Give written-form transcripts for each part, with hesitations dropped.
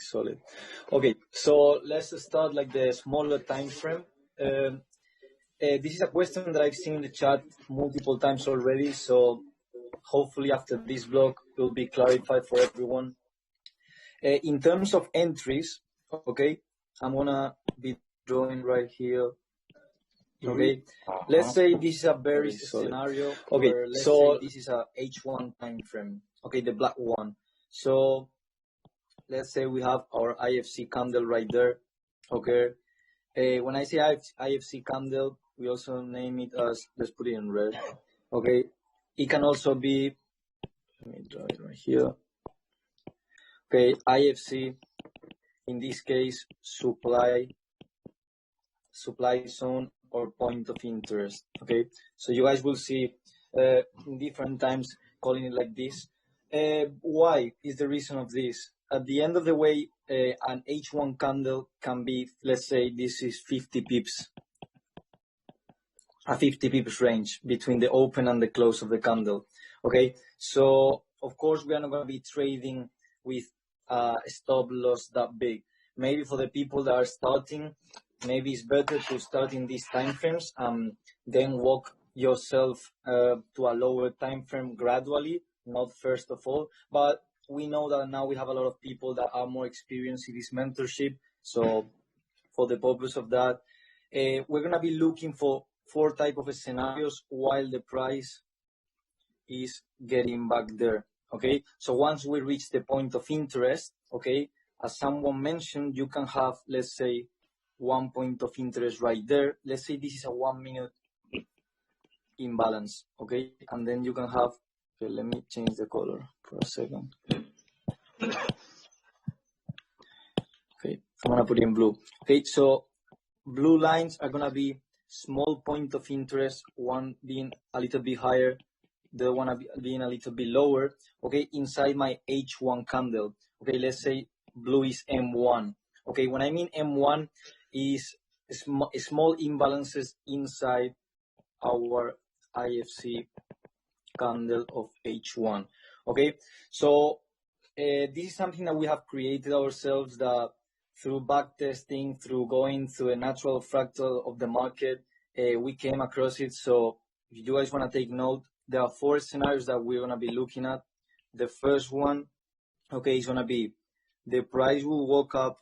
Solid. Okay, so let's start like the smaller time frame. This is a question that I've seen in the chat multiple times already, so hopefully after this blog will be clarified for everyone. In terms of entries, okay, I'm gonna be drawing right here. Okay, let's say this is a very scenario. Okay, so this is a H1 time frame. Okay, the black one. So let's say we have our IFC candle right there. Okay, when I say IFC candle, we also name it as, let's put it in red. Okay, it can also be, let me draw it right here. Okay, IFC, in this case, supply zone or point of interest. Okay, so you guys will see in different times calling it like this. Why is the reason of this? At the end of the way, an H1 candle can be, let's say this is 50 pips, a 50 pips range between the open and the close of the candle. Okay, so of course we are not going to be trading with a stop loss that big. Maybe for the people that are starting, maybe it's better to start in these time frames and then walk yourself to a lower time frame gradually, not first of all. But we know that now we have a lot of people that are more experienced in this mentorship. So for the purpose of that, we're going to be looking for 4 types of scenarios while the price is getting back there. Okay, so once we reach the point of interest, okay, as someone mentioned, you can have, let's say, 1 point of interest right there. Let's say this is a 1 minute imbalance, okay, and then you can have, okay, let me change the color for a second. Okay, I'm gonna put it in blue. Okay, so blue lines are gonna be small point of interest, one being a little bit higher, the one being a little bit lower, okay, inside my H1 candle. Okay, let's say blue is M1. Okay, when I mean M1 is small imbalances inside our IFC candle of H1. Okay, so this is something that we have created ourselves, that through backtesting, through going through a natural fractal of the market, we came across it. So if you guys want to take note, there are 4 scenarios that we're going to be looking at. The first one, okay, is going to be the price will walk up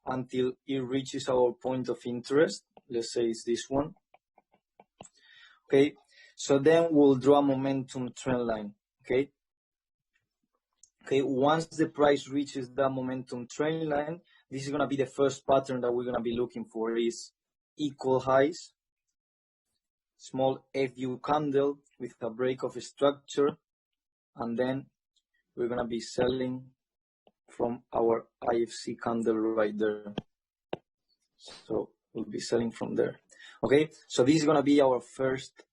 until it reaches our point of interest. Let's say it's this one. Okay, so then we'll draw a momentum trend line. Okay. Okay, once the price reaches that momentum trend line, this is going to be the first pattern that we're going to be looking for, is equal highs, small FU candle with a break of a structure, and then we're going to be selling from our IFC candle right there. So we'll be selling from there. Okay, so this is going to be our first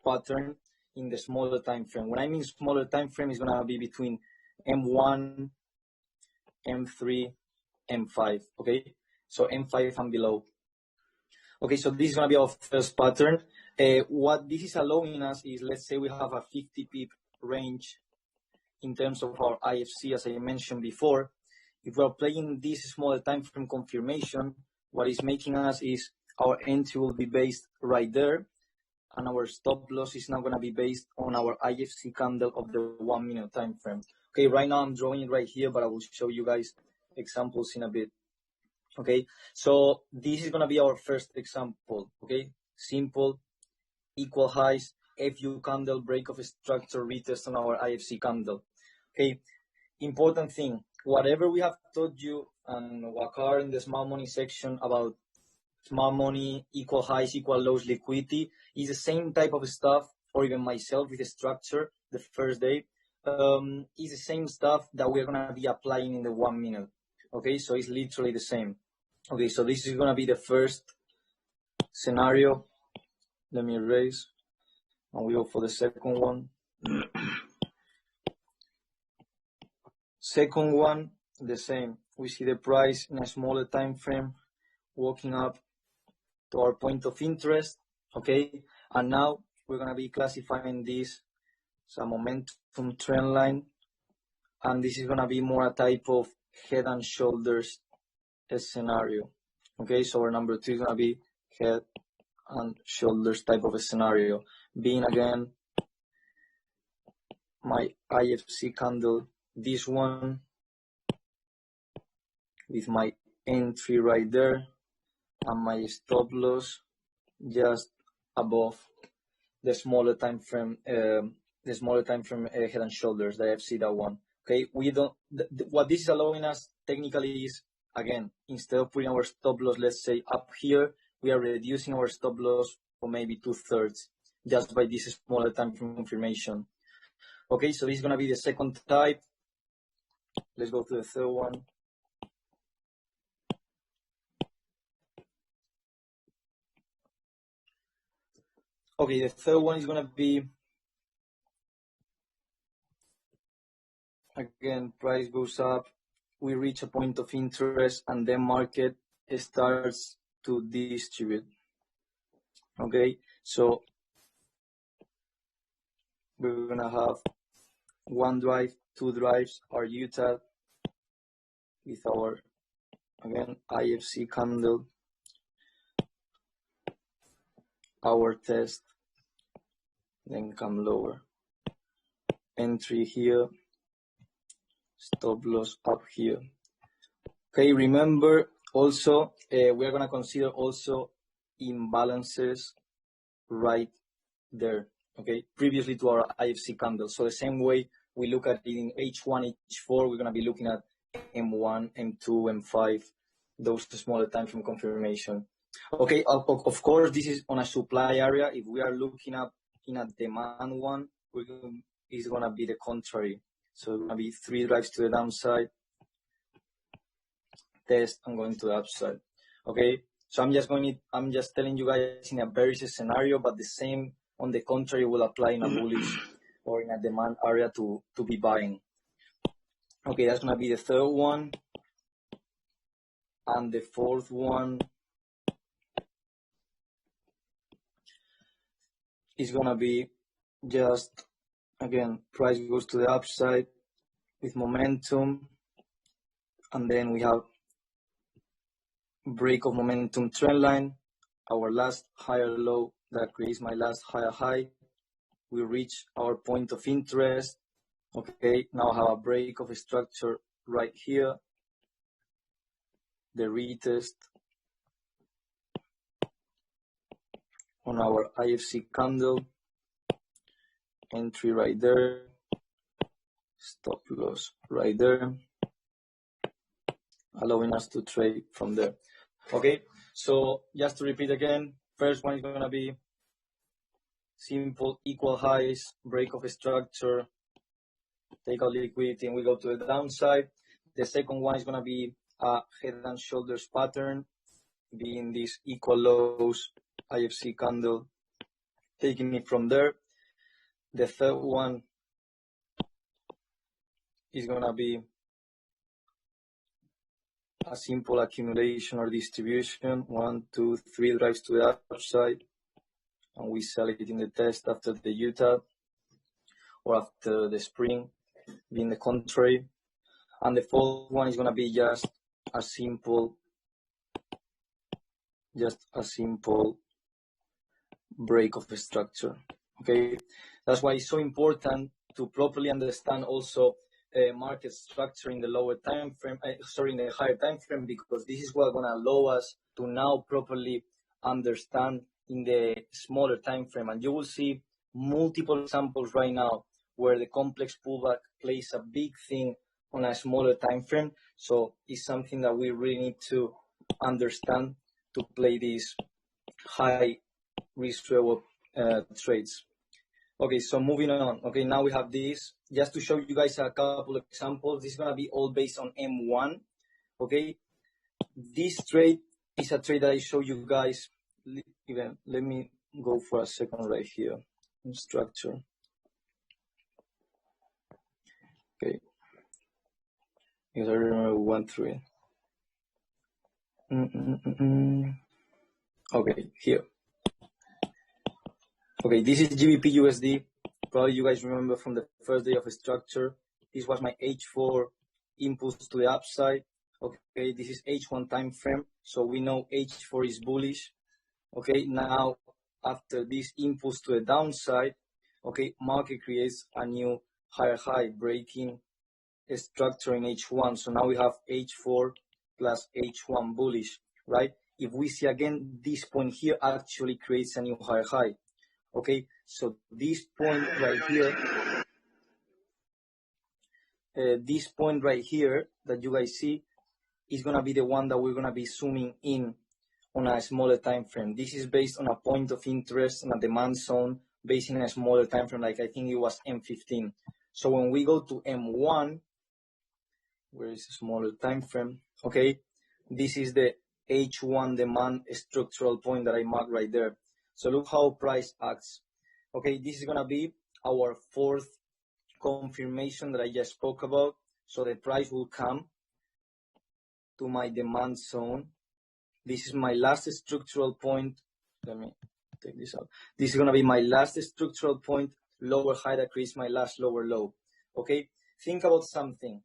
pattern in the smaller time frame. When I mean smaller time frame, is going to be between M1, M3, M5. Okay, so M5 and below. Okay, so this is going to be our first pattern. What this is allowing us is, let's say we have a 50 pip range in terms of our IFC, as I mentioned before. If we're playing this smaller time frame confirmation, what is making us is our entry will be based right there, and our stop loss is now going to be based on our IFC candle of the 1 minute time frame. Okay, right now I'm drawing it right here, but I will show you guys examples in a bit. Okay, so this is going to be our first example. Okay, simple, equal highs, FU candle, break of a structure, retest on our IFC candle. Okay, important thing, whatever we have taught you and Wakar in the smart money section about smart money, equal highs, equal lows, liquidity, is the same type of stuff, or even myself with the structure the first day, is the same stuff that we're going to be applying in the 1 minute. Okay, so it's literally the same. Okay, so this is going to be the first scenario. Let me erase, and we go for the second one. Second one, the same. We see the price in a smaller time frame walking up to our point of interest. Okay, and now we're going to be classifying this as a momentum trend line and this is gonna be more a type of head and shoulders scenario. Okay, so our number 2 is gonna be head and shoulders type of a scenario, being again my IFC candle, this one, with my entry right there, and my stop loss just above the smaller time frame, head and shoulders, the IFC, that one. Okay, we don't. What this is allowing us technically is, again, instead of putting our stop loss, let's say up here, we are reducing our stop loss for maybe 2/3 just by this smaller time frame confirmation. Okay, so this is gonna be the second type. Let's go to the third one. Okay, the third one is gonna be, again, price goes up, we reach a point of interest, and then market starts to distribute. Okay, so we're gonna have 1 drive, 2 drives, our Utah with our, again, IFC candle, our test, then come lower, entry here, stop loss up here. Okay, remember also, we're gonna consider also imbalances right there, okay, previously to our IFC candle. So the same way we look at it in H1, H4, we're gonna be looking at M1, M2, M5, those smaller time frame confirmation. Okay, of course, this is on a supply area. If we are looking up in a demand one, it's gonna be the contrary. So it's gonna be 3 drives to the downside, test, and going to the upside. Okay, so I'm just telling you guys in a bearish scenario, but the same on the contrary will apply in a bullish or in a demand area to be buying. Okay, that's gonna be the third one. And the fourth one is gonna be just, again, price goes to the upside with momentum, and then we have break of momentum trend line, our last higher low that creates my last higher high. We reach our point of interest. Okay, now I have a break of a structure right here, the retest on our IFC candle, entry right there, stop loss right there, allowing us to trade from there. Okay, so just to repeat again, first one is going to be simple equal highs, break of a structure, take out liquidity, and we go to the downside. The second one is going to be a head and shoulders pattern, being this equal lows IFC candle, taking it from there. The third one is going to be a simple accumulation or distribution, 1, 2, 3 drives to the upside, and we sell it in the test after the Utah or after the spring, being the contrary. And the fourth one is going to be just a simple break of the structure. Okay, that's why it's so important to properly understand also market structure in the lower time frame, in the higher time frame, because this is what going to allow us to now properly understand in the smaller time frame. And you will see multiple examples right now where the complex pullback plays a big thing on a smaller time frame. So it's something that we really need to understand to play these high risk reward trades. Okay, so moving on. Okay, now we have this. Just to show you guys a couple of examples, this is going to be all based on M1. Okay, this trade is a trade that I show you guys. Even let me go for a second right here in structure. Okay, because I remember we went through it. Okay, here. Okay, this is GBP USD. Probably you guys remember from the first day of a structure. This was my H4 impulse to the upside. Okay, this is H1 time frame, so we know H4 is bullish. Okay, now after this impulse to the downside, okay, market creates a new higher high, breaking a structure in H1. So now we have H4 plus H1 bullish, right? If we see again, this point here actually creates a new higher high. Okay, so this point right here, that you guys see is gonna be the one that we're gonna be zooming in on a smaller time frame. This is based on a point of interest and a demand zone based in a smaller time frame, like I think it was M15. So when we go to M1, where is a smaller time frame? Okay, this is the H1 demand structural point that I marked right there. So look how price acts. Okay, this is gonna be our fourth confirmation that I just spoke about. So the price will come to my demand zone. This is my last structural point. Let me take this out. This is gonna be my last structural point, lower high that creates my last lower low. Okay, think about something.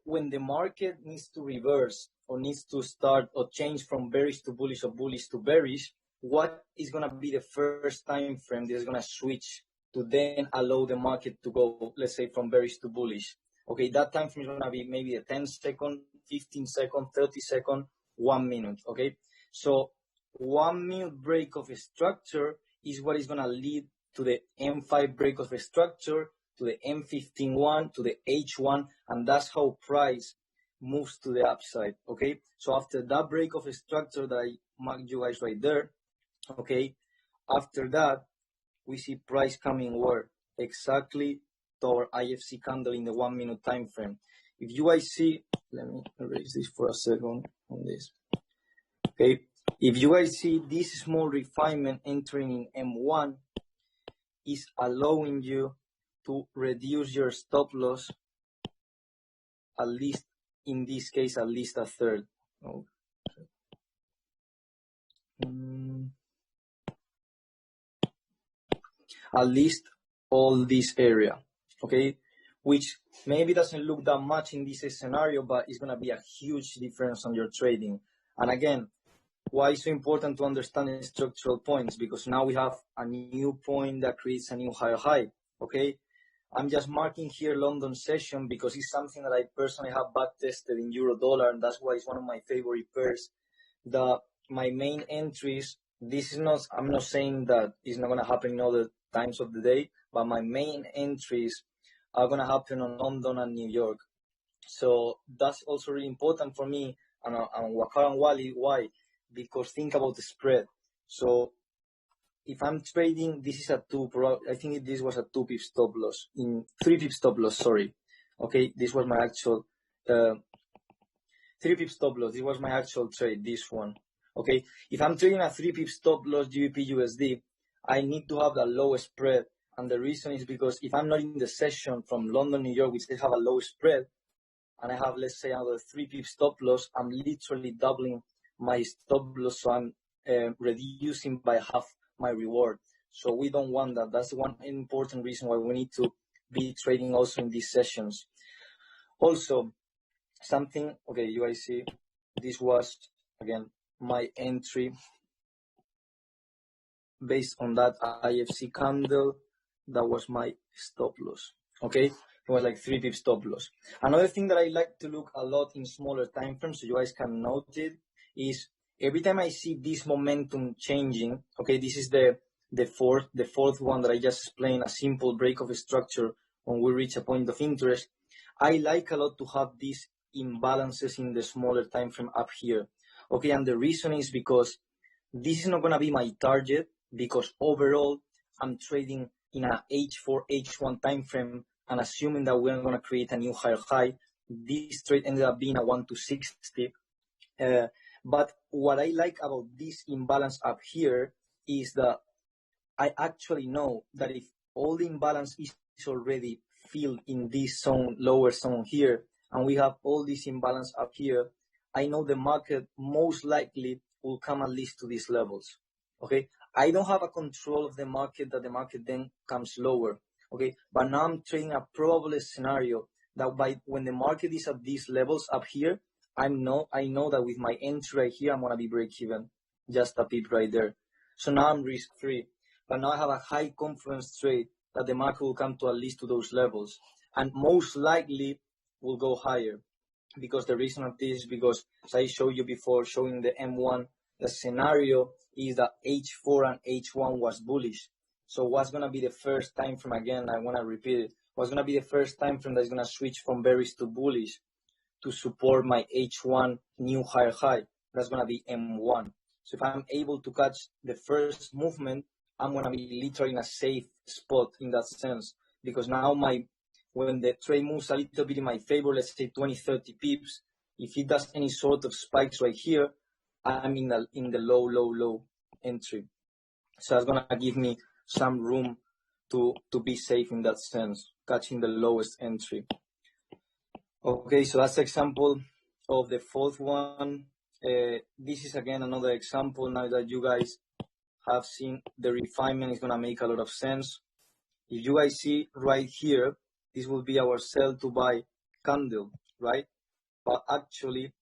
When the market needs to reverse or needs to start or change from bearish to bullish or bullish to bearish, what is going to be the first time frame that is going to switch to then allow the market to go, let's say, from bearish to bullish? Okay, that time frame is going to be maybe a 10 second, 15 second, 30 second, 1 minute. Okay, so 1 minute break of a structure is what is going to lead to the M5 break of a structure, to the M15 one, to the H1, and that's how price moves to the upside. Okay, so after that break of a structure that I marked you guys right there, okay, after that we see price coming where? Exactly to our IFC candle in the 1 minute time frame. If you guys see, let me erase this for a second on this. Okay, if you guys see this small refinement entering in M1 is allowing you to reduce your stop loss, at least in this case, at least a third. Oh. At least all this area, okay? Which maybe doesn't look that much in this scenario, but it's gonna be a huge difference on your trading. And again, why it's so important to understand structural points? Because now we have a new point that creates a new higher high, okay? I'm just marking here London session because it's something that I personally have back tested in euro dollar, and that's why it's one of my favorite pairs. My main entries, this is not, I'm not saying that it's not going to happen in other times of the day, but my main entries are going to happen on London and New York. So that's also really important for me and Wakar and Wally. Why? Because think about the spread. So if I'm trading, this is a 2, I think this was a 2 pip stop loss, in 3 pip stop loss, sorry. Okay, this was my actual, 3 pip stop loss, this was my actual trade, this one. Okay, if I'm trading a 3 pip stop loss GBP USD, I need to have the lowest spread. And the reason is because if I'm not in the session from London, New York, which they have a low spread, and I have, let's say, another 3 pip stop loss, I'm literally doubling my stop loss, so I'm reducing by half my reward. So we don't want that. That's one important reason why we need to be trading also in these sessions. Also, something, okay, you guys see, this was, again, my entry based on that IFC candle. That was my stop loss, okay? It was like 3 pip stop loss. Another thing that I like to look a lot in smaller time frames, so you guys can note it, is every time I see this momentum changing, okay, this is the fourth one that I just explained, a simple break of a structure when we reach a point of interest. I like a lot to have these imbalances in the smaller time frame up here, okay, and the reason is because this is not going to be my target, because overall I'm trading in a H4, H1 time frame, and assuming that we're going to create a new higher high, this trade ended up being a 1 to 60. But what I like about this imbalance up here is that I actually know that if all the imbalance is already filled in this zone, lower zone here, and we have all this imbalance up here, I know the market most likely will come at least to these levels, okay? I don't have a control of the market that the market then comes lower, okay? But now I'm trading a probable scenario that when the market is at these levels up here, I know that with my entry right here, I'm gonna be break even, just a pip right there. So now I'm risk free, but now I have a high confidence trade that the market will come to at least to those levels, and most likely will go higher. Because the reason of this is because, as I showed you before, showing the M1, the scenario is that H4 and H1 was bullish. So what's going to be the first time frame, again, I want to repeat it, what's going to be the first time frame that's going to switch from bearish to bullish to support my H1 new higher high? That's going to be M1. So if I'm able to catch the first movement, I'm going to be literally in a safe spot in that sense, because now when the trade moves a little bit in my favor, let's say 20, 30 pips, if it does any sort of spikes right here, I'm in the low entry. So that's going to give me some room to be safe in that sense, catching the lowest entry. Okay, so that's example of the fourth one. This is again another example. Now that you guys have seen the refinement, is going to make a lot of sense. If you guys see right here, this will be our sell to buy candle, right? But actually,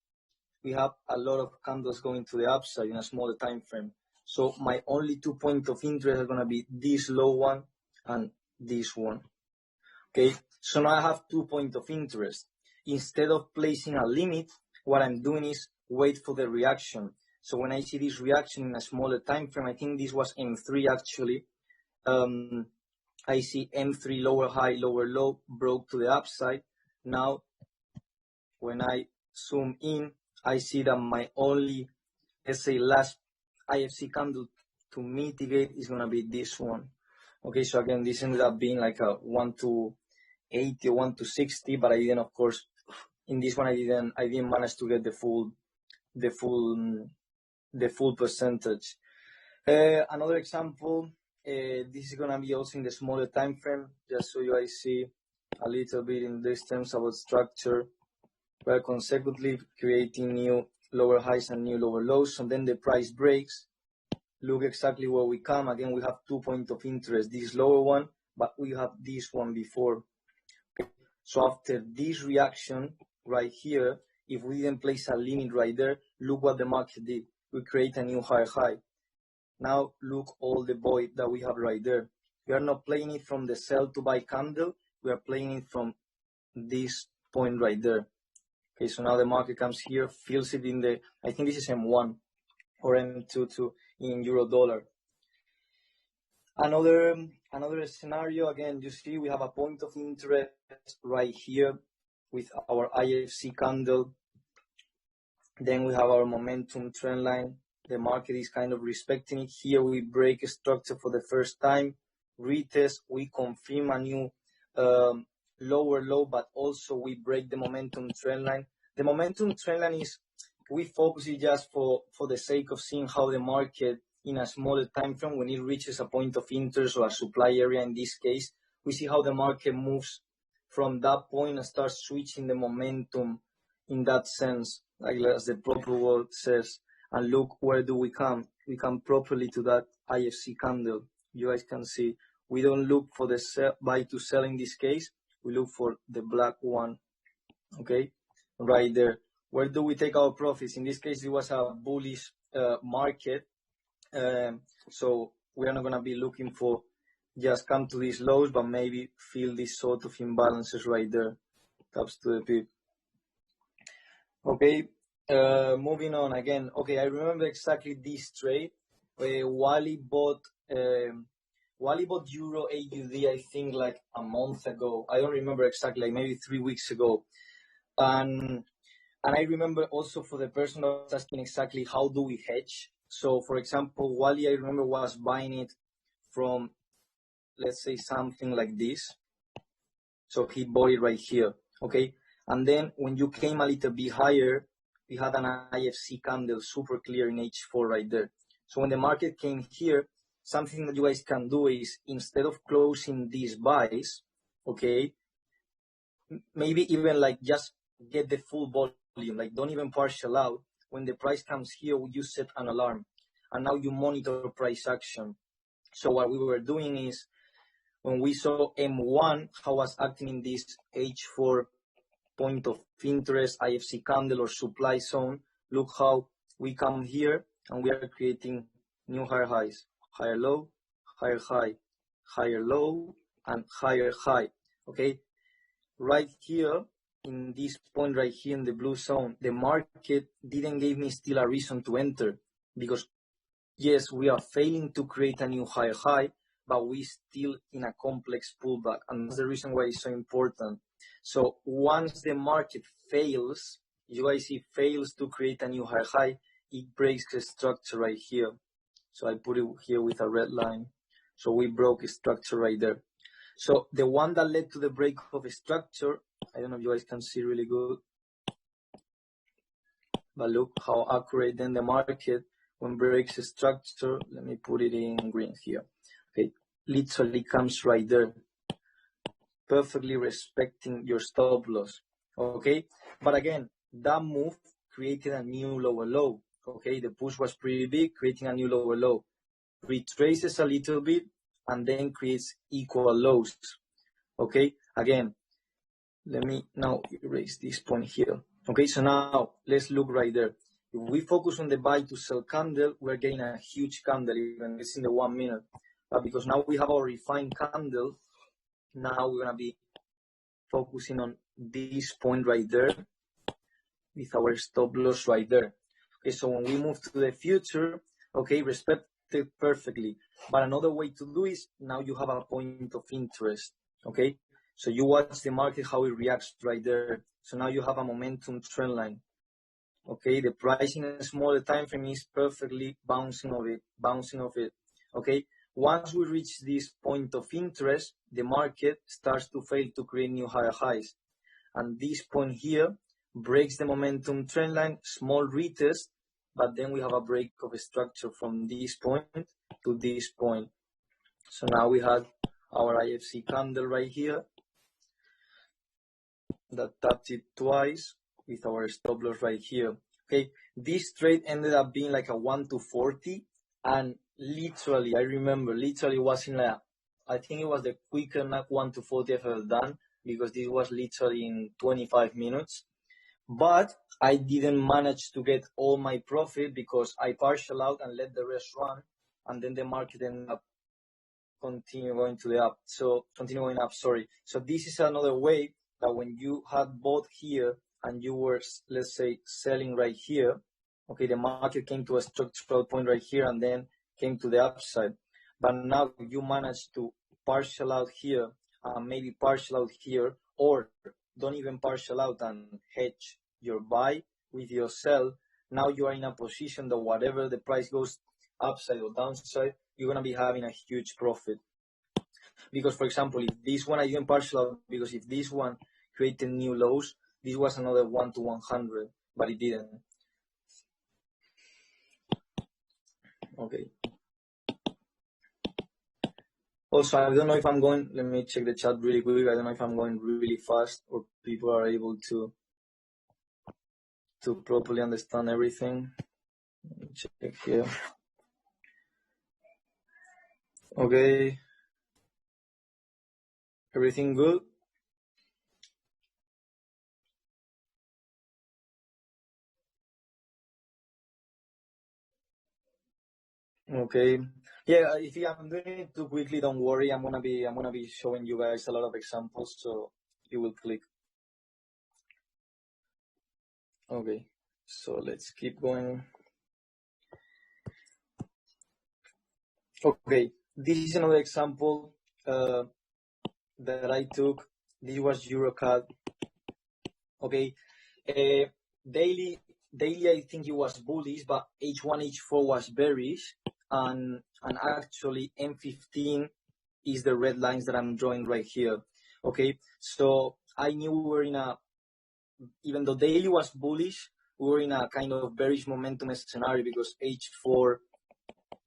we have a lot of candles going to the upside in a smaller time frame. So my only 2 points of interest are going to be this low one and this one. Okay, so now I have 2 points of interest. Instead of placing a limit, what I'm doing is wait for the reaction. So when I see this reaction in a smaller time frame, I think this was M3 actually. I see M3 lower high, lower low, broke to the upside. Now, when I zoom in, I see that my only, let's say, last IFC candle to mitigate is going to be this one. Okay, so again, this ended up being like a 1 to 80 or 1 to 60, but I didn't, of course, in this one, I didn't manage to get the full percentage. Another example. This is going to be also in the smaller time frame, just so you guys see a little bit in this terms about structure. We're consecutively creating new lower highs and new lower lows, and then the price breaks. Look exactly where we come. Again, we have 2 points of interest, this lower one, but we have this one before. Okay. So after this reaction right here, if we didn't place a limit right there, look what the market did. We create a new higher high. Now look all the void that we have right there. We are not playing it from the sell to buy candle. We are playing it from this point right there. Okay, so now the market comes here, fills it in the, I think this is M1 or M2 in euro dollar. Another scenario, again, you see we have a point of interest right here with our IFC candle. Then we have our momentum trend line. The market is kind of respecting it. Here we break a structure for the first time, retest, we confirm a new lower low, but also we break the momentum trend line. The momentum trend line is, we focus it just for the sake of seeing how the market in a smaller time frame, when it reaches a point of interest or a supply area in this case, we see how the market moves from that point and starts switching the momentum in that sense, like as the proper word says. And look, where do we come? We come properly to that IFC candle. You guys can see, we don't look for the buy to sell in this case. We look for the black one, okay, right there. Where do we take our profits? In this case, it was a bullish market. So we are not going to be looking for just come to these lows, but maybe feel this sort of imbalances right there. Taps to the pip. Okay. Moving on again. Okay, I remember exactly this trade. Wally bought Euro AUD, I think like a month ago. I don't remember exactly, like maybe 3 weeks ago. And I remember also for the person that was asking exactly how do we hedge. So for example, Wally, I remember was buying it from, let's say something like this. So he bought it right here. Okay. And then when you came a little bit higher, we had an IFC candle super clear in H4 right there. So when the market came here, something that you guys can do is, instead of closing these buys, okay, maybe even like just get the full volume, like don't even partial out. When the price comes here, you set an alarm and now you monitor price action. So what we were doing is, when we saw M1, how was acting in this H4 point of interest, IFC candle or supply zone, look how we come here and we are creating new higher highs, higher low, higher high, higher low, and higher high, okay? Right here, in this point right here in the blue zone, the market didn't give me still a reason to enter because, yes, we are failing to create a new higher high, but we still in a complex pullback. And that's the reason why it's so important. So once the market fails, you guys see fails to create a new higher high, it breaks the structure right here. So I put it here with a red line. So we broke a structure right there. So the one that led to the break of a structure, I don't know if you guys can see really good, but look how accurate then the market when breaks a structure. Let me put it in green here. Okay, literally comes right there, perfectly respecting your stop loss. Okay, but again, that move created a new lower low. Okay, the push was pretty big, creating a new lower low. Retraces a little bit and then creates equal lows. Okay, again, let me now erase this point here. Okay, so now let's look right there. If we focus on the buy to sell candle, we're getting a huge candle, even it's in the 1 minute. But because now we have our refined candle, now we're gonna be focusing on this point right there with our stop loss right there. Okay, so when we move to the future, okay, respect it perfectly. But another way to do is now you have a point of interest. Okay, so you watch the market, how it reacts right there. So now you have a momentum trend line. Okay, the price in a smaller time frame is perfectly bouncing off it. Okay, once we reach this point of interest, the market starts to fail to create new higher highs. And this point here breaks the momentum trend line, small retest, but then we have a break of a structure from this point to this point. So now we had our IFC candle right here that tapped it twice with our stop loss right here. Okay, this trade ended up being like a 1 to 40, and literally, I remember, literally was in a, I think it was the quicker 1 to 40 I've ever done, because this was literally in 25 minutes. But I didn't manage to get all my profit because I partial out and let the rest run, and then the market ended up continue going up. So this is another way that when you had bought here and you were, let's say, selling right here, okay, the market came to a structural point right here and then came to the upside. But now you managed to partial out here, maybe partial out here, or don't even partial out and hedge your buy with your sell. Now you are in a position that whatever the price goes upside or downside, you're going to be having a huge profit. Because, for example, if this one I didn't partial out, because if this one created new lows, this was another 1 to 100, but it didn't. Okay. Also, I don't know if I'm going, let me check the chat really quick. I don't know if I'm going really fast or people are able to properly understand everything. Let me check here. Okay. Everything good? Okay. Yeah, if I'm doing it too quickly, don't worry. I'm gonna be showing you guys a lot of examples, so you will click. Okay. So let's keep going. Okay, this is another example that I took. This was EuroCAD. Okay, daily I think it was bullish, but H1, H4 was bearish, and actually M15 is the red lines that I'm drawing right here. Okay, so I knew we were in a, even though daily was bullish, we were in a kind of bearish momentum scenario because H4,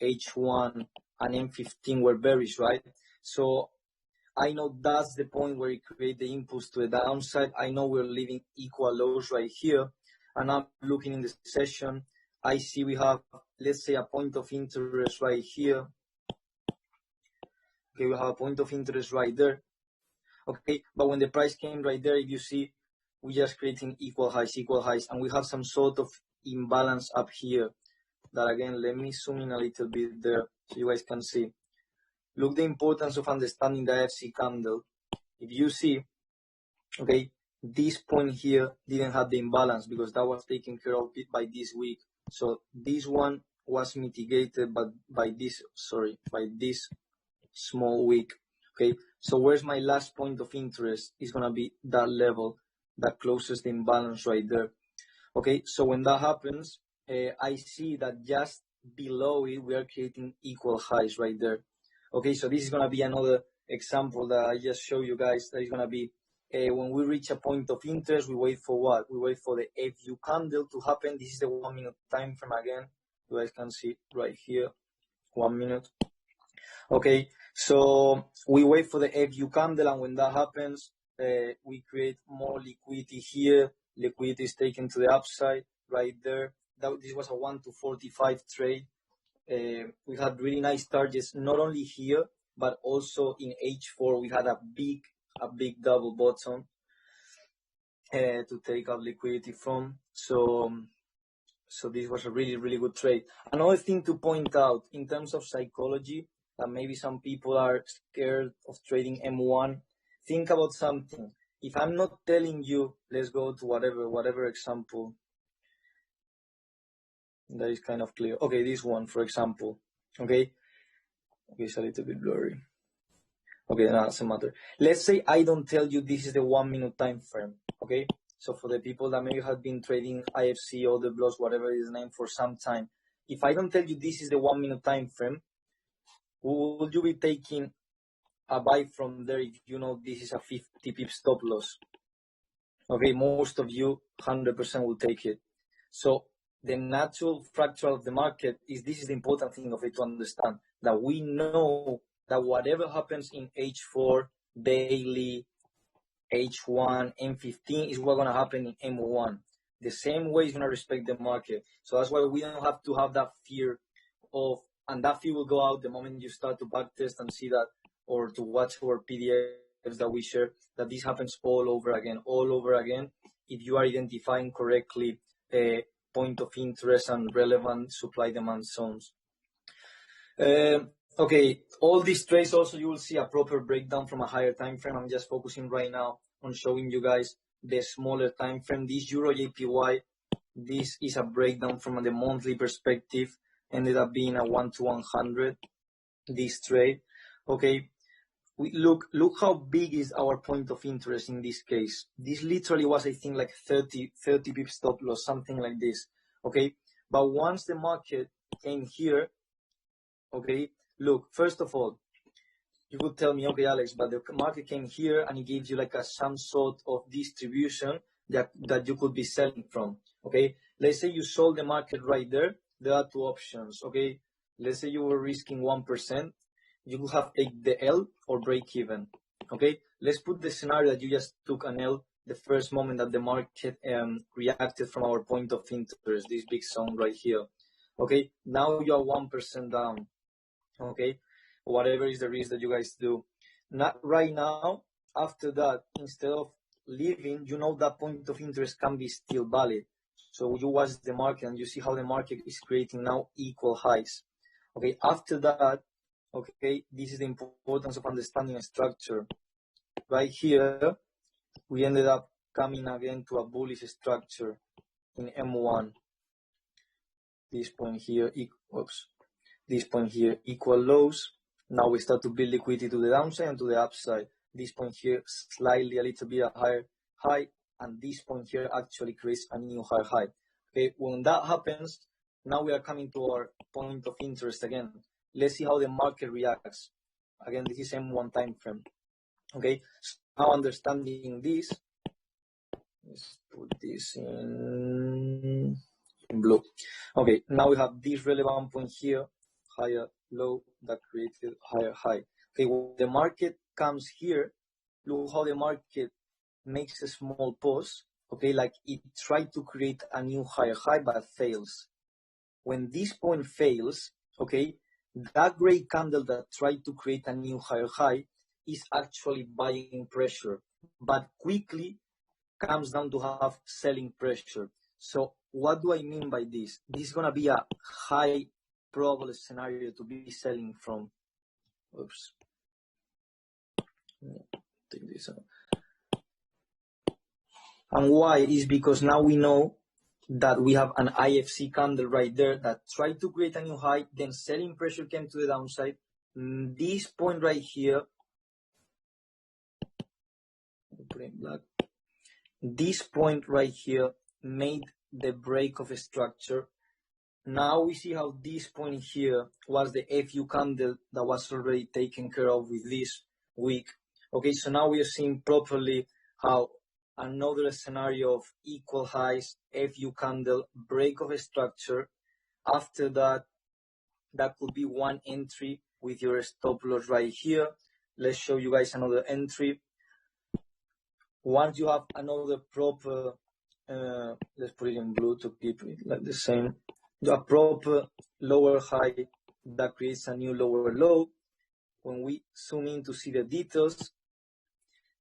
H1, and M15 were bearish, right? So I know that's the point where it creates the impulse to the downside. I know we're leaving equal lows right here. And I'm looking in the session. I see we have, let's say, a point of interest right here. Okay, we have a point of interest right there. Okay, but when the price came right there, if you see, we just creating equal highs, and we have some sort of imbalance up here. That again, let me zoom in a little bit there so you guys can see. Look the importance of understanding the IFC candle. If you see, okay, this point here didn't have the imbalance because that was taken care of by this week. So this one was mitigated by this small wick. Okay, so where's my last point of interest? Is gonna be that level that closes the imbalance right there. Okay, so when that happens, I see that just below it we are creating equal highs right there. Okay, so this is gonna be another example that I just show you guys. That is gonna be when we reach a point of interest, we wait for what? We wait for the FU candle to happen. This is the 1 minute time frame again. You guys can see right here, 1 minute. Okay, so we wait for the FU candle, and when that happens, we create more liquidity here. Liquidity is taken to the upside right there. This was a 1 to 45 trade. We had really nice targets, not only here, but also in H4. We had a big double bottom to take out liquidity from. So this was a really good trade. Another thing to point out in terms of psychology, that maybe some people are scared of trading M1. Think about something. If I'm not telling you, let's go to whatever example that is kind of clear. Okay, this one, for example. Okay, it's a little bit blurry. Okay, no, doesn't matter. Let's say I don't tell you this is the 1 minute time frame. Okay, so for the people that maybe have been trading IFC or the blocks, whatever it is named, for some time, if I don't tell you this is the 1 minute time frame, would you be taking a buy from there if you know this is a 50 pip stop loss? Okay, most of you 100% will take it. So the natural fractal of the market is, this is the important thing of it to understand, that we know that whatever happens in H4, daily, H1, M15 is what's going to happen in M1. The same way is going to respect the market. So that's why we don't have to have that fear of, and that fear will go out the moment you start to backtest and see that, or to watch our PDFs that we share, that this happens all over again, if you are identifying correctly a point of interest and relevant supply-demand zones. Okay, all these trades also you will see a proper breakdown from a higher time frame. I'm just focusing right now on showing you guys the smaller time frame. This Euro JPY, this is a breakdown from the monthly perspective, ended up being a 1 to 100, this trade. Okay, look how big is our point of interest in this case. This literally was, I think, like 30 pip stop loss, something like this. Okay, but once the market came here, okay, look, first of all, you could tell me, okay, Alex, but the market came here and it gives you like some sort of distribution that you could be selling from. Okay, let's say you sold the market right there. There are two options. Okay, let's say you were risking 1%. You could have take the L or break even. Okay, let's put the scenario that you just took an L the first moment that the market reacted from our point of interest, this big zone right here. Okay, now you are 1% down. Okay, whatever is the risk that you guys do. Not right now, after that, instead of leaving, you know that point of interest can be still valid. So you watch the market and you see how the market is creating now equal highs. Okay, after that, okay, this is the importance of understanding a structure. Right here, we ended up coming again to a bullish structure in M1. This point here, this point here, equal lows. Now we start to build liquidity to the downside and to the upside. This point here, slightly a little bit a higher high, and this point here actually creates a new higher high. Okay, when that happens, now we are coming to our point of interest again. Let's see how the market reacts. Again, this is M1 time frame. Okay, so now understanding this, let's put this in blue. Okay, now we have this relevant point here, higher low that created higher high. Okay, when the market comes here, look how the market makes a small pause. Okay, like it tried to create a new higher high but fails. When this point fails, okay, that gray candle that tried to create a new higher high is actually buying pressure, but quickly comes down to have selling pressure. So what do I mean by this? This is going to be a high probable scenario to be selling from. Oops. Take this out. And why is because now we know that we have an IFC candle right there that tried to create a new high, then selling pressure came to the downside. This point right here, put it in black. This point right here made the break of a structure. Now we see how this point here was the FU candle that was already taken care of with this week. Okay, so now we are seeing properly how another scenario of equal highs, FU candle, break of a structure. After that, that could be one entry with your stop loss right here. Let's show you guys another entry. Once you have another proper, let's put it in blue to keep it like the same. A proper lower high that creates a new lower low. When we zoom in to see the details,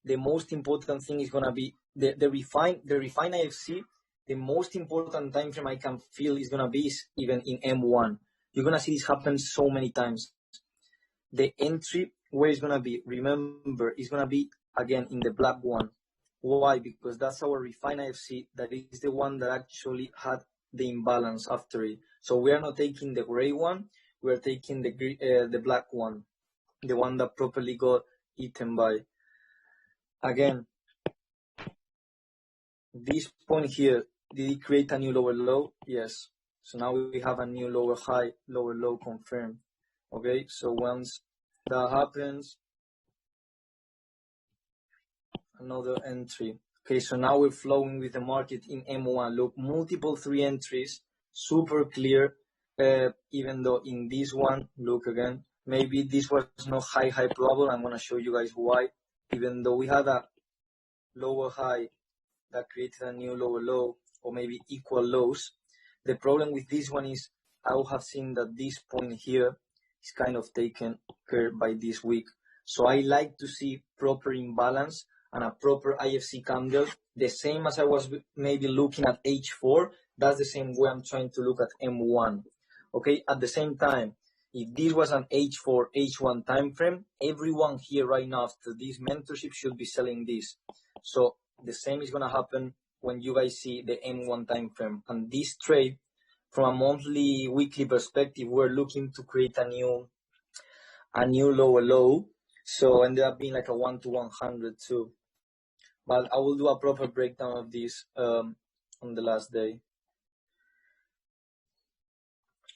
the most important thing is going to be the refine IFC. The most important time frame I can feel is going to be even in M1. You're going to see this happen so many times. The entry, where it's going to be, remember, it's going to be again in the black one. Why? Because that's our refine IFC. That is the one that actually had the imbalance after it. So we are not taking the gray one. We are taking the black one, the one that properly got eaten by. Again, this point here, did it create a new lower low? Yes. So now we have a new lower high, lower low confirmed. Okay, so once that happens, another entry. Okay, so now we're flowing with the market in M1. Look, multiple 3 entries, super clear. Even though in this one, look again, maybe this was no high probable. I'm going to show you guys why. Even though we had a lower high that created a new lower low, or maybe equal lows, the problem with this one is I will have seen that this point here is kind of taken care by this week. So I like to see proper imbalance and a proper IFC candle, the same as I was maybe looking at H4. That's the same way I'm trying to look at M1. Okay, at the same time, if this was an H4, H1 time frame, everyone here right now after this mentorship should be selling this. So the same is going to happen when you guys see the M1 time frame. And this trade, from a monthly, weekly perspective, we're looking to create a new lower low. So ended up being like a 1 to 100 too. But I will do a proper breakdown of this on the last day.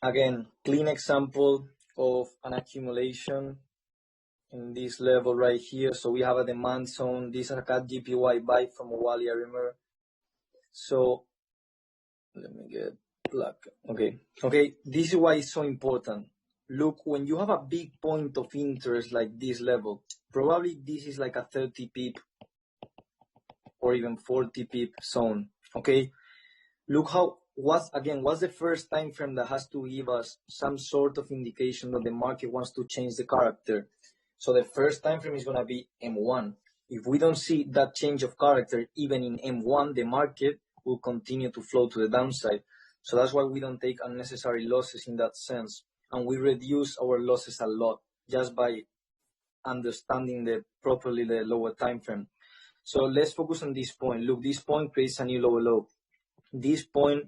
Again, clean example of an accumulation in this level right here. So we have a demand zone. This is a cat GPY buy from Wally, I remember. So let me get black. Okay, this is why it's so important. Look, when you have a big point of interest like this level, probably this is like a 30 pip or even 40 pip zone. Okay, look how what's the first time frame that has to give us some sort of indication that the market wants to change the character. So the first time frame is going to be M1. If we don't see that change of character even in M1, the market will continue to flow to the downside. So that's why we don't take unnecessary losses in that sense, and we reduce our losses a lot just by understanding properly the lower time frame. So let's focus on this point. Look, this point creates a new lower low. This point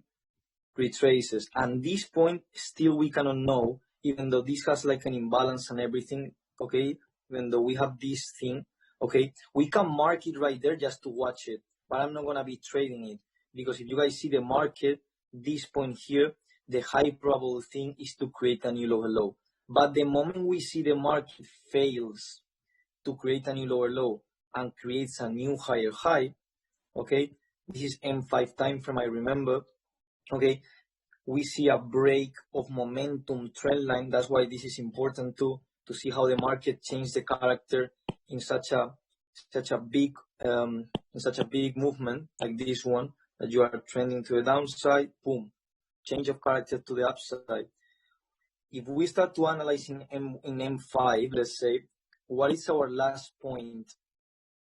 retraces, and this point still we cannot know, even though this has like an imbalance and everything. Okay, even though we have this thing, okay, we can mark it right there just to watch it, but I'm not gonna be trading it, because if you guys see the market, this point here, the high probable thing is to create a new lower low. But the moment we see the market fails to create a new lower low and creates a new higher high, okay, this is M5 time frame, I remember, okay, we see a break of momentum trend line. That's why this is important too, to see how the market changed the character in such a big movement like this one, that you are trending to the downside, boom, change of character to the upside. If we start to analyze in M5, let's say, what is our last point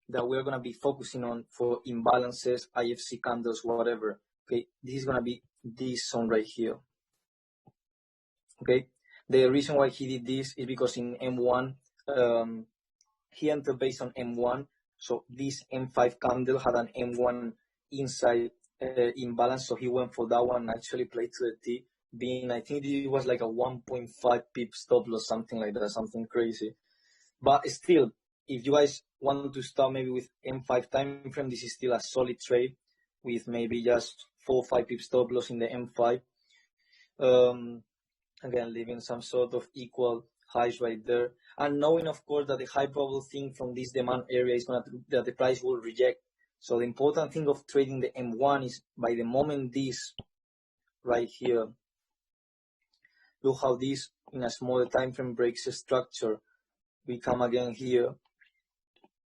that we're going to be focusing on for imbalances, IFC candles, whatever. Okay, this is going to be this zone right here. Okay, the reason why he did this is because in M1, he entered based on M1. So this M5 candle had an M1 inside imbalance. So he went for that one, actually played to the T, being, I think it was like a 1.5 pip stop loss, something like that, something crazy. But still, if you guys want to start maybe with M5 time frame, this is still a solid trade with maybe just 4 or 5 pip stop loss in the M5. Again, leaving some sort of equal highs right there, and knowing, of course, that the high probable thing from this demand area is that the price will reject. So the important thing of trading the M1 is by the moment this right here, look how this in a smaller time frame breaks a structure. We come again here,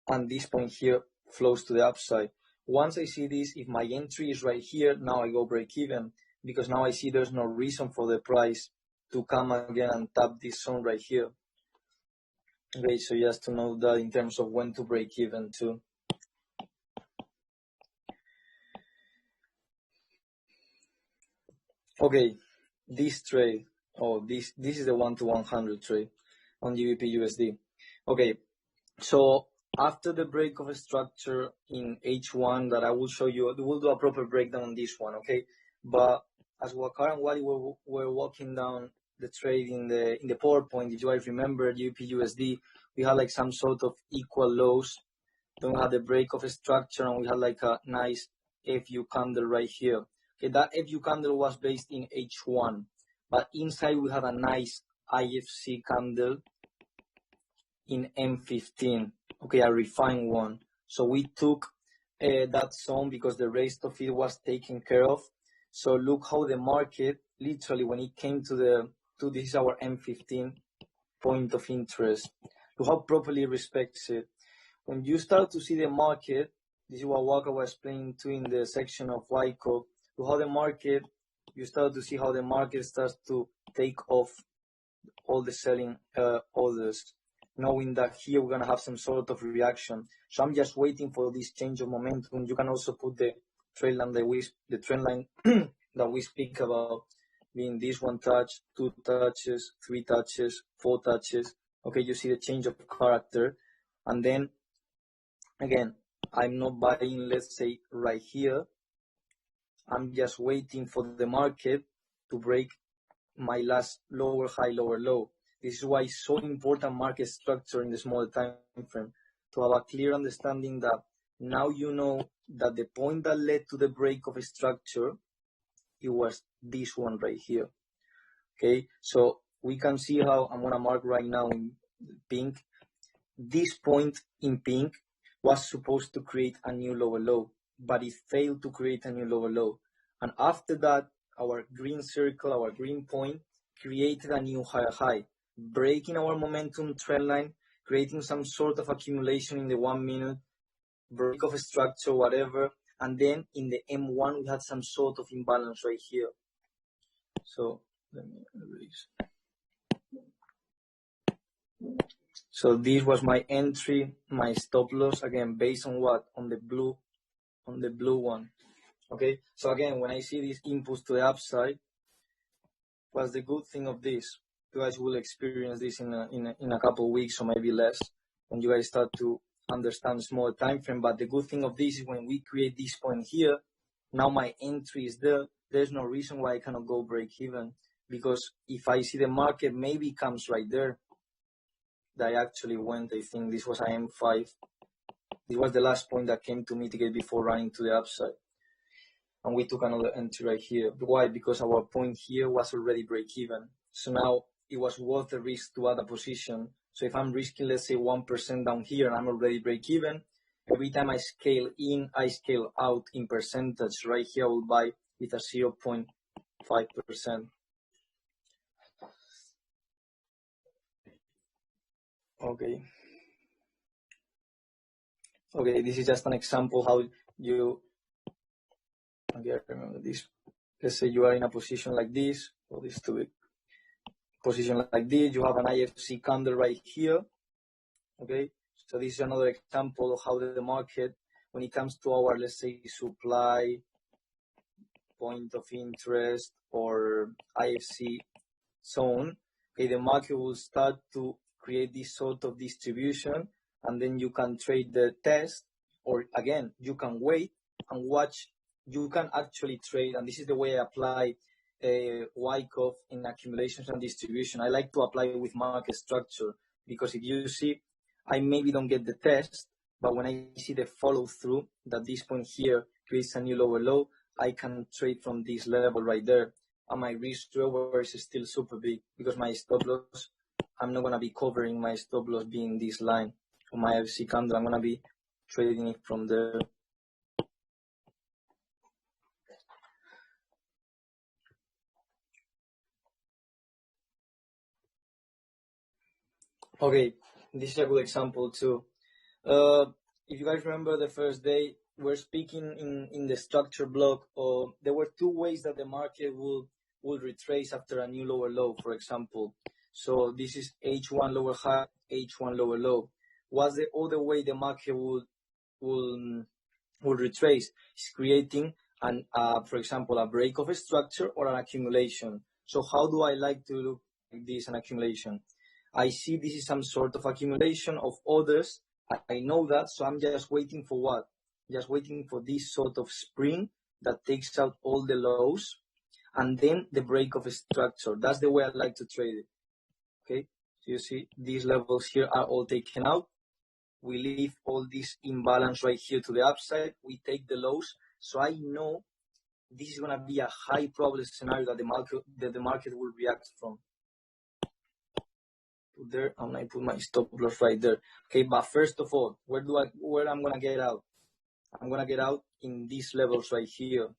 and this point here flows to the upside. Once I see this, if my entry is right here, now I go break even, because now I see there's no reason for the price to come again and tap this zone right here. Okay, so just to know that in terms of when to break even too. Okay, this trade, this is the 1 to 100 trade on GBP USD. Okay, so after the break of a structure in H1 that I will show you, we'll do a proper breakdown on this one, okay? But as Wakar and Wally were walking down the trade in the PowerPoint, if you guys remember GBP USD, we had like some sort of equal lows. Then we had the break of a structure, and we had like a nice FU candle right here. Okay, that FU candle was based in H1, but inside we had a nice IFC candle in M15. Okay, a refined one. So we took that zone because the rest of it was taken care of. So look how the market, literally when it came to this is our M15 point of interest, look how properly it respects it. When you start to see the market, this is what Waka was explaining too in the section of YCO, to how the market, you start to see how the market starts to take off all the selling orders, knowing that here we're going to have some sort of reaction. So I'm just waiting for this change of momentum. You can also put the trend line that we speak about, being this one touch, 2 touches, 3 touches, 4 touches. Okay, you see the change of character. And then, again, I'm not buying, let's say, right here. I'm just waiting for the market to break my last lower high, lower low. This is why it's so important market structure in the smaller time frame, to have a clear understanding that now you know that the point that led to the break of a structure, it was this one right here. Okay, so we can see how I'm going to mark right now in pink. This point in pink was supposed to create a new lower low, but it failed to create a new lower low. And after that, our green circle, our green point, created a new higher high, breaking our momentum trend line, creating some sort of accumulation in the 1 minute, break of a structure, whatever. And then in the M1, we had some sort of imbalance right here. So let me erase. So this was my entry, my stop loss, again, based on what? On the blue one. Okay, so again, when I see these inputs to the upside, what's the good thing of this? You guys will experience this in a couple of weeks or maybe less when you guys start to understand smaller time frame. But the good thing of this is when we create this point here, now my entry is there. There's no reason why I cannot go break even, because if I see the market maybe comes right there, that I actually went, I think this was an M5. This was the last point that came to mitigate before running to the upside. And we took another entry right here. Why? Because our point here was already break even. So now it was worth the risk to add a position. So if I'm risking, let's say 1% down here and I'm already break even, every time I scale in, I scale out in percentage. Right here I will buy with a 0.5%. Okay, this is just an example how you, okay, I remember this. Let's say you are in a position like this, or this too big. Position like this, you have an IFC candle right here. Okay, So this is another example of how the market, when it comes to our, let's say, supply, point of interest, or IFC zone, okay, the market will start to create this sort of distribution, and then you can trade the test, or again, you can wait and watch. You can actually trade, and this is the way I apply Wyckoff in accumulations and distribution. I like to apply with market structure, because if you see, I maybe don't get the test, but when I see the follow through, that this point here creates a new lower low, I can trade from this level right there. And my risk reward is still super big, because my stop loss, I'm not going to be covering my stop loss being this line. On my FC candle, I'm going to be trading it from there. Okay, this is a good example too. If you guys remember the first day, we're speaking in the structure block, or there were two ways that the market will retrace after a new lower low, for example. So this is H1 lower high, H1 lower low. What's the other way the market will retrace? Is creating an, for example, a break of a structure or an accumulation. So how do I like to look at this, an accumulation? I see this is some sort of accumulation of orders. I know that, so I'm just waiting for what? Just waiting for this sort of spring that takes out all the lows, and then the break of a structure. That's the way I like to trade it. Okay, so you see these levels here are all taken out. We leave all this imbalance right here to the upside. We take the lows, so I know this is gonna be a high probability scenario that the market will react from. Put there, and I put my stop loss right there. Okay, but first of all, where I'm gonna get out? I'm gonna get out in these levels right here.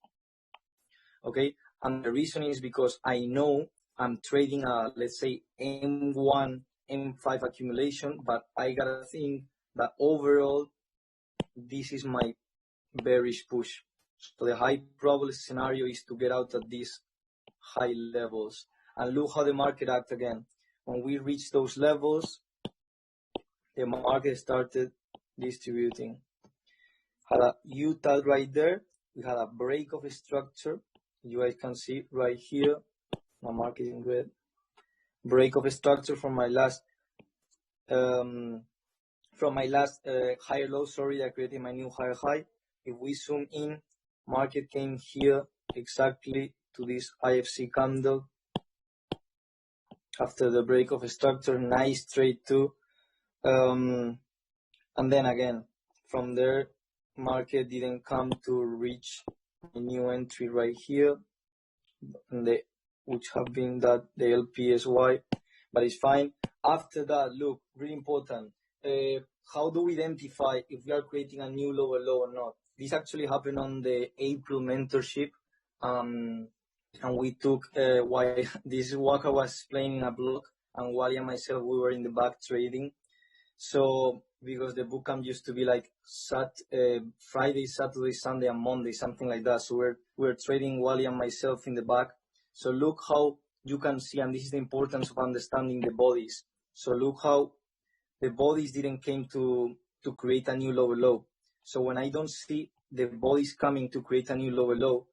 Okay, and the reason is because I know I'm trading a, let's say, M1, M5 accumulation, but I gotta think that overall this is my bearish push. So the high probability scenario is to get out at these high levels. And look how the market acts again. When we reach those levels, the market started distributing. Had a U-tag right there. We had a break of a structure. You guys can see right here. My market in red. Break of a structure from my last higher low. Sorry, I created my new higher high. If we zoom in, market came here exactly to this IFC candle. After the break of a structure, nice trade too. And then again, from there, market didn't come to reach a new entry right here, which have been that the LPSY, but it's fine. After that, look, really important. How do we identify if we are creating a new lower low or not? This actually happened on the April mentorship. And we took why this is what I was explaining in a blog, and Wally and myself, we were in the back trading. So because the bootcamp used to be like Friday, Saturday, Sunday, and Monday, something like that. So we're trading, Wally and myself, in the back. So look how you can see, and this is the importance of understanding the bodies. So look how the bodies didn't came to create a new lower low. So when I don't see the bodies coming to create a new lower low,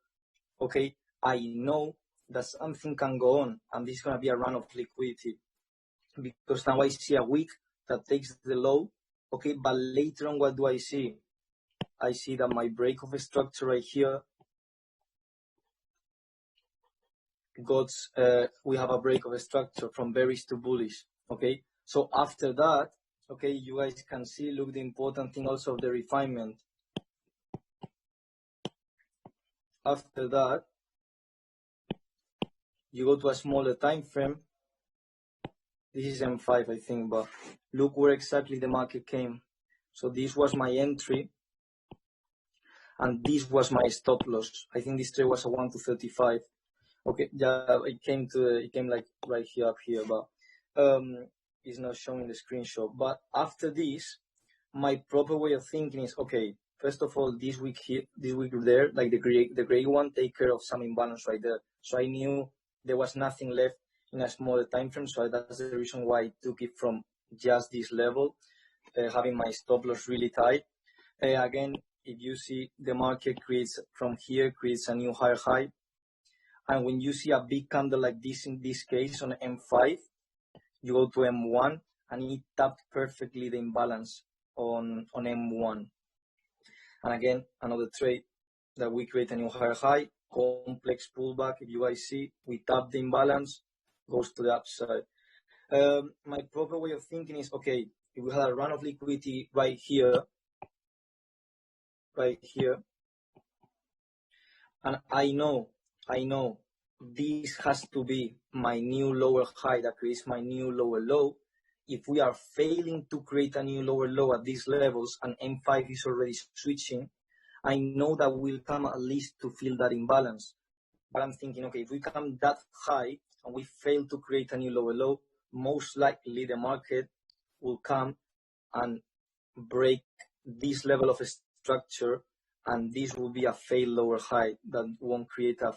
okay, I know that something can go on, and this is going to be a run of liquidity, because now I see a wick that takes the low, okay, but later on, what do I see? I see that my break of a structure right here we have a break of a structure from bearish to bullish, okay? So after that, okay, you guys can see, look, the important thing also of the refinement. After that, you go to a smaller time frame. This is M5, I think, but look where exactly the market came. So this was my entry, and this was my stop loss. I think this trade was a 1 to 35. Okay, yeah, it came like right here, up here, but it's not showing the screenshot. But after this, my proper way of thinking is, okay, first of all, this week here, this week there, like the gray one, take care of some imbalance right there. So I knew there was nothing left in a smaller time frame, so that's the reason why I took it from just this level. having my stop loss really tight. Again, if you see the market creates from here, creates a new higher high. And when you see a big candle like this, in this case on M5, you go to M1 and it tapped perfectly the imbalance on M1. And again, another trade that we create a new higher high, complex pullback. If you guys see, we tap the imbalance, goes to the upside. My proper way of thinking is, okay, if we had a run of liquidity right here, and I know this has to be my new lower high that creates my new lower low. If we are failing to create a new lower low at these levels and M5 is already switching, I know that we'll come at least to fill that imbalance. But I'm thinking, okay, if we come that high and we fail to create a new lower low, most likely the market will come and break this level of structure, and this will be a failed lower high that won't create a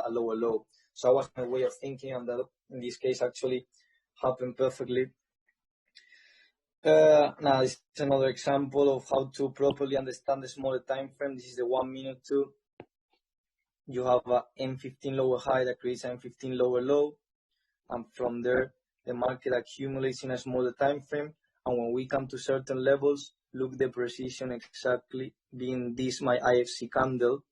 lower low. So that was my way of thinking, and that in this case actually happened perfectly. Now this is another example of how to properly understand the smaller time frame. This is the 1 minute too. You have a M15 lower high that creates an M15 lower low, and from there the market accumulates in a smaller time frame. And when we come to certain levels, look the precision exactly being this my IFC candle.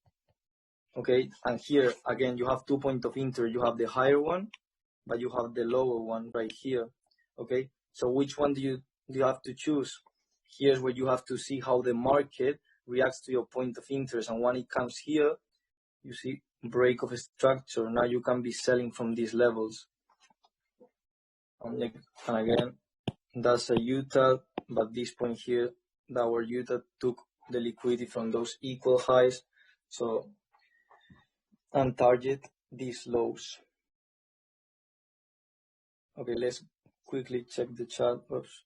Okay, and here again you have 2 points of interest. You have the higher one, but you have the lower one right here. Okay, so which one do you have to choose? Here's where you have to see how the market reacts to your point of interest, and when it comes here, you see break of a structure. Now you can be selling from these levels. And again, that's a Utah, but this point here, that our Utah took the liquidity from those equal highs. So, and target these lows. Okay, let's quickly check the chart. Oops.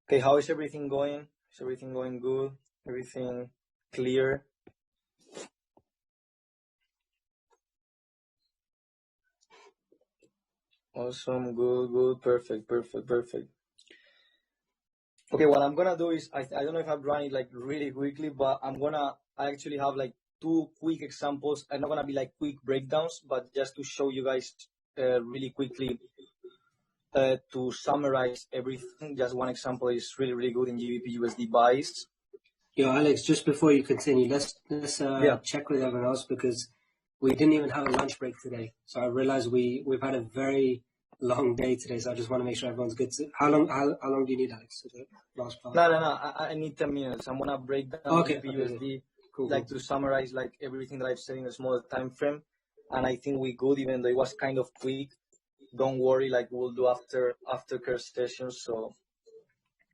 Okay, how is everything going? Is everything going good? Everything clear? Awesome, good, perfect. Okay, what I'm gonna do is, I don't know if I'm running like really quickly, but I actually have like 2 quick examples. I'm not gonna be like quick breakdowns, but just to show you guys really quickly to summarize everything. Just one example is really good in GBP USD buys. Yo, Alex, just before you continue, let's check with everyone else, because we didn't even have a lunch break today. So I realized we've had a very long day today. So I just want to make sure everyone's good. How long do you need, Alex? Is it last part? No. I need 10 minutes. I'm gonna break down GBP USD, cool. To summarize like everything that I've said in a smaller time frame. And I think we good, even though it was kind of quick. Don't worry, like we'll do after care sessions. So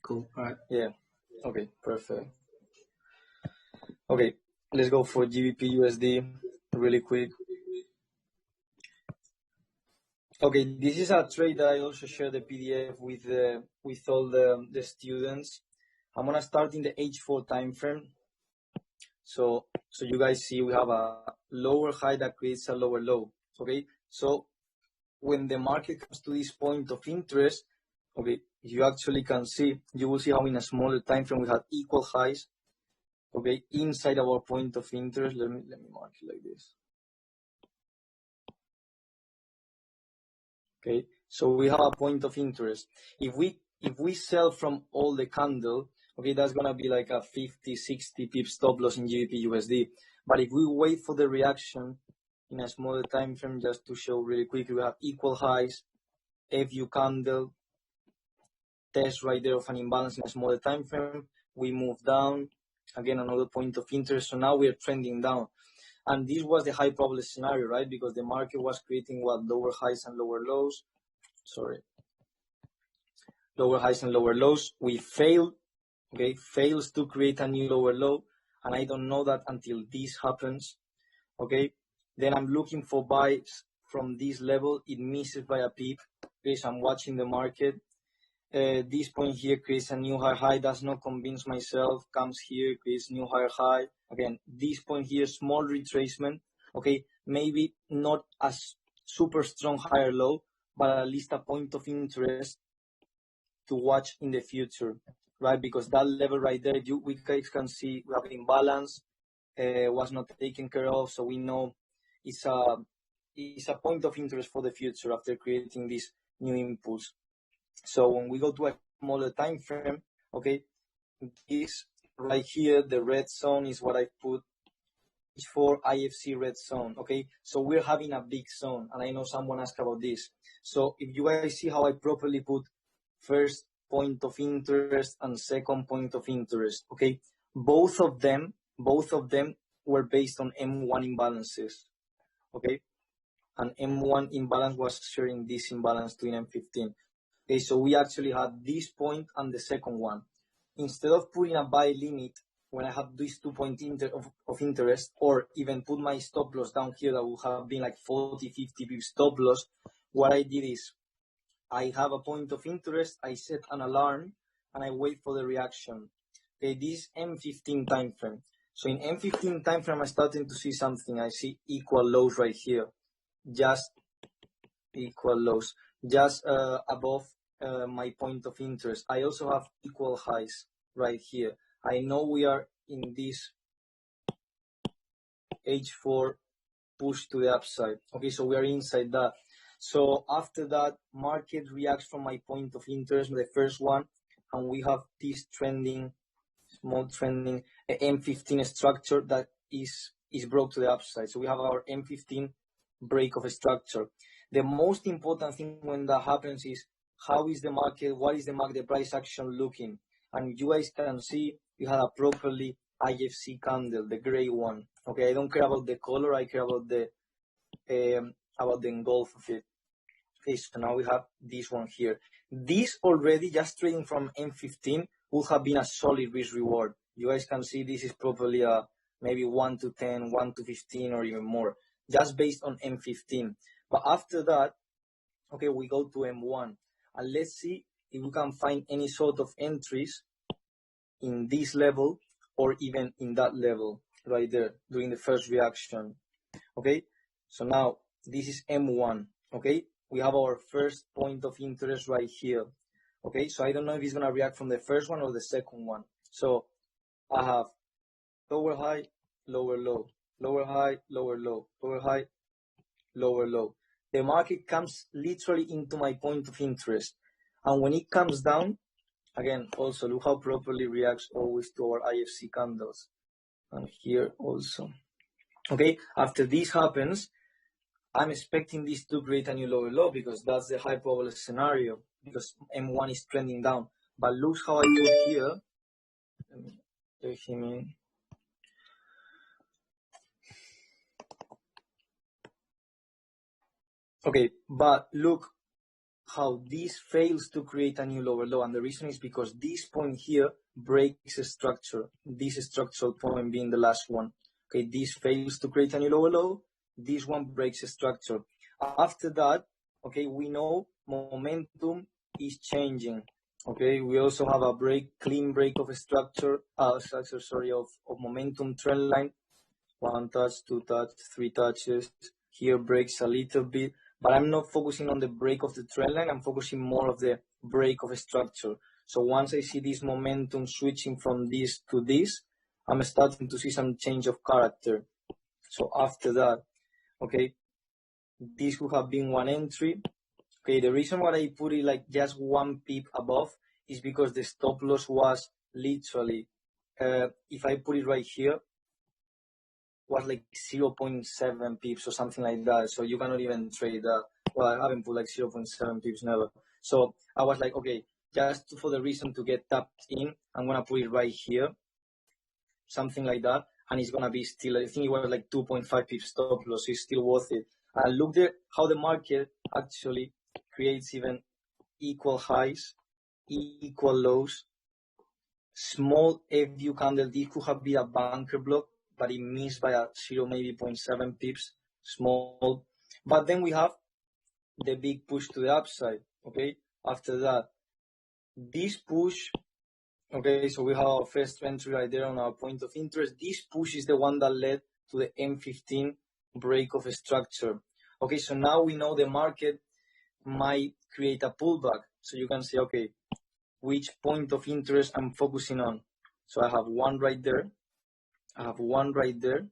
cool. All right. Yeah. Okay. Perfect. Okay. Let's go for GBP USD really quick. Okay, this is a trade that I also share the PDF with all the students. I'm gonna start in the H4 time frame. So you guys see we have a lower high that creates a lower low. Okay, so when the market comes to this point of interest, okay, you actually can see, you will see how in a smaller time frame we have equal highs. Okay, inside our point of interest. Let me mark it like this. Okay, so we have a point of interest. If we sell from all the candle, okay, that's gonna be like a 50, 60 pips stop loss in GBP USD. But if we wait for the reaction in a smaller time frame, just to show really quickly, we have equal highs, FU candle, test right there of an imbalance in a smaller time frame. We move down, again another point of interest. So now we are trending down. And this was the high probability scenario, right? Because the market was creating lower highs and lower lows. Lower highs and lower lows. We failed, okay? Fails to create a new lower low. And I don't know that until this happens, okay? Then I'm looking for buys from this level. It misses by a pip. Okay, so I'm watching the market. This point here creates a new higher high. Does not convince myself. Comes here, creates new higher high. Again, this point here, small retracement. Okay, maybe not as super strong higher low, but at least a point of interest. to watch in the future, right? Because that level right there, we guys can see we have an imbalance, was not taken care of, so we know it's a point of interest for the future after creating this new impulse. So when we go to a smaller time frame, okay, this right here, the red zone is what I put for IFC red zone, okay? So we're having a big zone, and I know someone asked about this. So if you guys see how I properly put first point of interest and second point of interest, okay? Both of them were based on M1 imbalances, okay? And M1 imbalance was sharing this imbalance to M15. Okay, so we actually had this point and the second one. Instead of putting a buy limit when I have these 2 points of interest, or even put my stop loss down here that would have been like 40, 50 pips stop loss, what I did is I have a point of interest, I set an alarm, and I wait for the reaction. Okay, this M15 time frame. So in M15 time frame, I'm starting to see something. I see equal lows right here, just equal lows, just above my point of interest. I also have equal highs right here. I know we are in this H4 push to the upside. Okay, so we are inside that. So after that, market reacts from my point of interest, the first one, and we have this trending, small trending M15 structure that is broke to the upside. So we have our M15 break of a structure. The most important thing when that happens is how is the market, what is the market price action looking? And you guys can see you have a properly IFC candle, the gray one. Okay, I don't care about the color, I care about the engulf of it. Okay, so now we have this one here. This already, just trading from M15, would have been a solid risk reward. You guys can see this is probably a maybe 1 to 10, 1 to 15, or even more, just based on M15. But after that, okay, we go to M1, and let's see if we can find any sort of entries in this level or even in that level right there during the first reaction. Okay, so now this is M1. Okay, we have our first point of interest right here. Okay, so I don't know if it's gonna react from the first one or the second one. So I have lower high, lower low, lower high, lower low, lower high, lower low. The market comes literally into my point of interest, and when it comes down, again, also look how properly reacts always to our IFC candles, and here also. Okay, after this happens, I'm expecting this to create a new lower low because that's the high probable scenario, because M1 is trending down. But look how I put here. Let me let him in. Okay, but look how this fails to create a new lower low, and the reason is because this point here breaks a structure, this structural point being the last one. Okay, this fails to create a new lower low, this one breaks a structure. After that, okay, we know momentum is changing. Okay, we also have a clean break of a structure, of momentum trend line. 1 touch, 2 touch, 3 touches. Here breaks a little bit. But I'm not focusing on the break of the trend line, I'm focusing more of the break of a structure. So once I see this momentum switching from this to this, I'm starting to see some change of character. So after that, okay, this would have been one entry. Okay, the reason why I put it like just 1 pip above is because the stop loss was literally, if I put it right here, was like 0.7 pips or something like that. So you cannot even trade that. Well, I haven't put like 0.7 pips never. So I was like, okay, just for the reason to get tapped in, I'm going to put it right here, something like that. And it's going to be still, I think it was like 2.5 pips stop loss. It's still worth it. And look at how the market actually creates even equal highs, equal lows, small FU candle. This could have been a banker block, but it missed by a 0.7 pips, small. But then we have the big push to the upside, okay? After that, this push, okay, so we have our first entry right there on our point of interest. This push is the one that led to the M15 break of a structure. Okay, so now we know the market might create a pullback. So you can say, okay, which point of interest I'm focusing on. So I have one right there, I have one right there,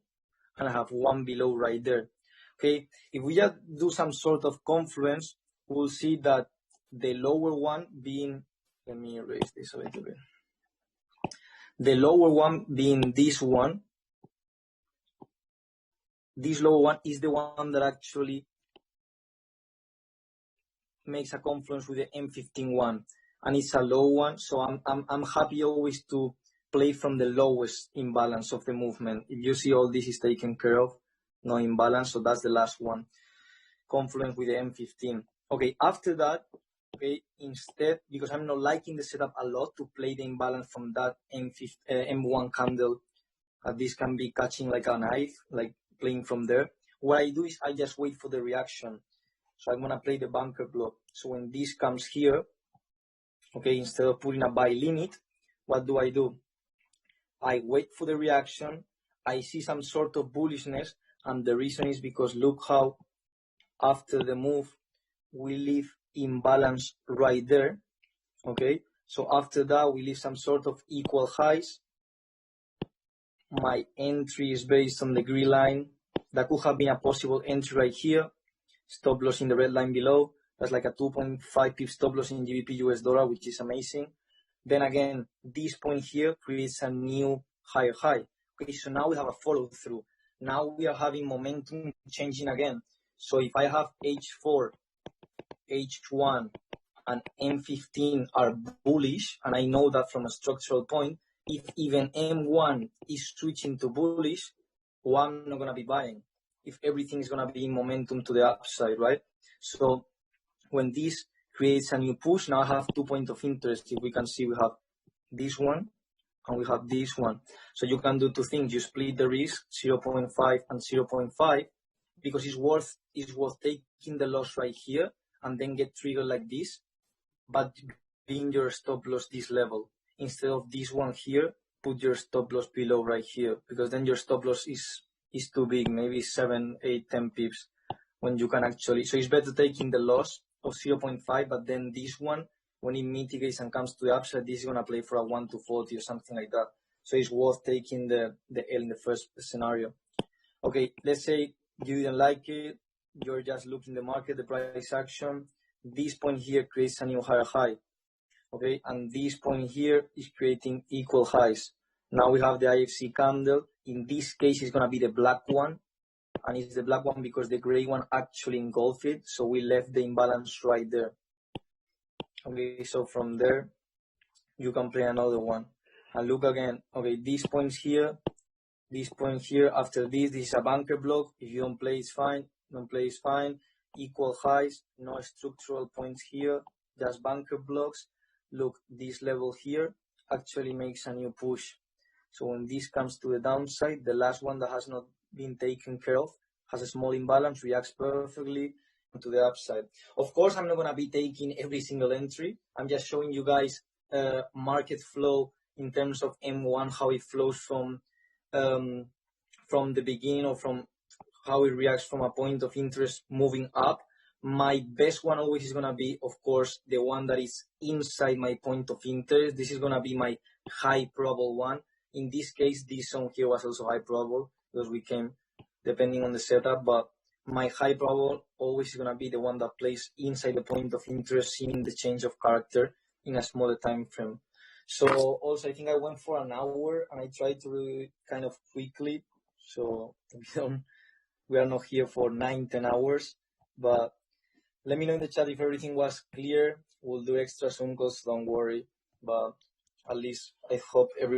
and I have one below right there. Okay, if we just do some sort of confluence, we'll see that the lower one being, let me erase this a little bit. The lower one being this one, this lower one is the one that actually makes a confluence with the M15 one, and it's a low one. So I'm happy always to play from the lowest imbalance of the movement. If you see all this is taken care of, no imbalance, so that's the last one, confluence with the M15. Okay, after that, okay, instead, because I'm not liking the setup a lot to play the imbalance from that M1 candle, this can be catching like a knife, like playing from there. What I do is I just wait for the reaction. So I'm gonna play the bunker block. So when this comes here, okay, instead of putting a buy limit, what do? I wait for the reaction. I see some sort of bullishness, and the reason is because look how after the move we leave imbalance right there. Okay, so after that we leave some sort of equal highs. My entry is based on the green line. That could have been a possible entry right here. Stop loss in the red line below. That's like a 2.5 pip stop loss in GBP US dollar, which is amazing. Then again, this point here creates a new higher high. Okay, so now we have a follow through. Now we are having momentum changing again. So if I have H4, H1, and M15 are bullish, and I know that from a structural point, if even M1 is switching to bullish, well, I'm not going to be buying. If everything is going to be in momentum to the upside, right? So when this creates a new push, now I have 2 points of interest. If we can see, we have this one and we have this one. So you can do two things. You split the risk, 0.5 and 0.5, because it's worth taking the loss right here and then get triggered like this, but being your stop loss this level. Instead of this one here, put your stop loss below right here, because then your stop loss is too big, maybe 7, 8, 10 pips, when you can actually, so it's better taking the loss of 0.5, but then this one, when it mitigates and comes to the upside, this is going to play for a 1 to 40 or something like that. So it's worth taking the L in the first scenario. Okay, let's say you didn't like it, you're just looking the market, the price action. This point here creates a new higher high. Okay, and this point here is creating equal highs. Now we have the IFC candle. In this case, it's going to be the black one. And it's the black one because the gray one actually engulfed it. So we left the imbalance right there. Okay, so from there, you can play another one. And look again. Okay, these points here, this point here. After this is a bunker block. If you don't play, it's fine. Don't play, it's fine. Equal highs, no structural points here, just bunker blocks. Look, this level here actually makes a new push. So when this comes to the downside, the last one that has not been taken care of has a small imbalance, reacts perfectly to the upside. Of course, I'm not going to be taking every single entry. I'm just showing you guys market flow in terms of M1, how it flows from the beginning, or from how it reacts from a point of interest moving up. My best one always is going to be, of course, the one that is inside my point of interest. This is going to be my high probable one. In this case, this zone here was also high probable because we came depending on the setup, but my high probable always is going to be the one that plays inside the point of interest, seeing the change of character in a smaller time frame. So also, I think I went for an hour and I tried to really kind of quickly. So we are not here for 9-10 hours, but let me know in the chat if everything was clear. We'll do extra Zoom calls, don't worry. But at least I hope everyone